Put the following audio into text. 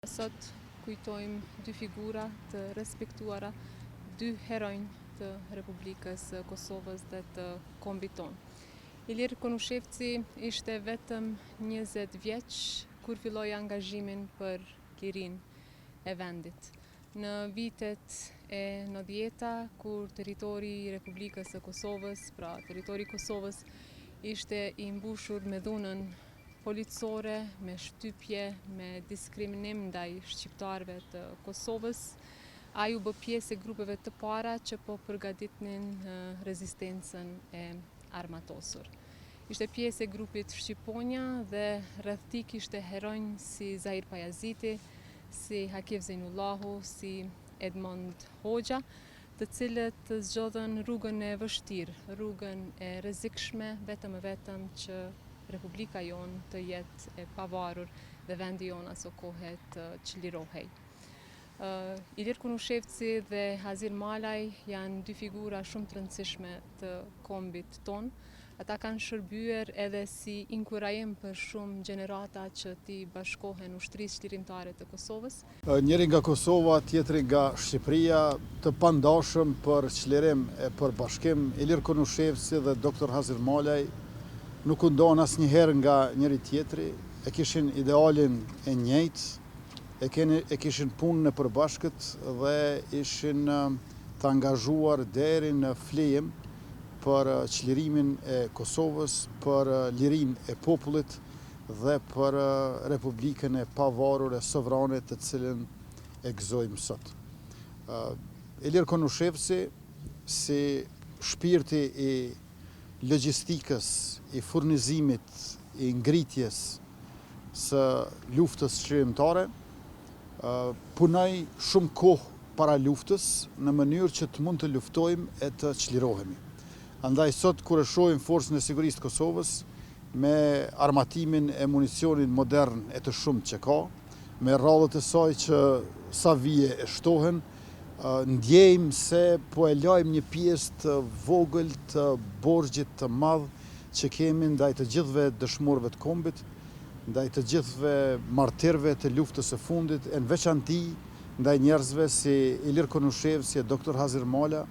Sot kujtojmë dy figura të respektuara, dy heronj të Republikës Kosovës dhe të kombit tonë. Ilir Konushevci ishte vetëm 20 vjeç kur filloi angazhimin për lirinë e vendit. Në vitet e 90-ta, kur territori i Republikës së Kosovës, pra territori i Kosovës, ishte i mbushur me dhunën policore, me shtypje, me diskriminim ndaj shqiptarëve të Kosovës, ai u bë pjesë e grupeve të para që po përgatitnin rezistencën e armatosur. Ishte pjesë e grupit Shqiponja dhe rreth tij kishte heronj si Zahir Pajaziti, si Hakif Zejnullahu, si Edmond Hoxha, të cilët zgjodhen rrugën e vështirë, rrugën e rrezikshme, vetëm që Republika jonë të jetë e pavarur dhe vendi jonë aso kohet që lirohej. Ilir Konushevci dhe Hazir Malaj janë dy figura shumë të rëndësishme të kombit tonë. Ata kanë shërbyer edhe si inkurajim për shumë gjenerata që ti bashkohen ushtrisë çlirimtare të Kosovës. Njëri nga Kosova, tjetri nga Shqipëria, të pandashëm për çlirim e për bashkim. Ilir Konushevci dhe Dr. Hazir Malaj nuk u ndonë asnjëherë nga njëri tjetri, e kishin idealin e njëjtë, e kishin punën e përbashkët dhe ishin të angazhuar deri në flijim për çlirimin e Kosovës, për lirinë e popullit dhe për Republikën e pavarur e sovrane të cilën e gëzojmë sot. Ilir Konushevci, si shpirti i logjistikës, i furnizimit, i ngritjes së luftës çlirimtare, punoi shumë kohë para luftës në mënyrë që të mund të luftojmë e të çlirohemi. Andaj sot kur e shohim Forcën e Sigurisë të Kosovës me armatimin e municionit modern e të shumtë që ka, me rrallët e saj që sa vije e shtohen, ndjejmë se po e lajmë një pjesë të vogël të borxhit të madh që kemi ndaj të gjithëve dëshmorëve të kombit, ndaj të gjithëve martirëve të luftës së fundit, e në veçanti ndaj njerëzve si Ilir Konushevci e Dr. Hazir Malaj,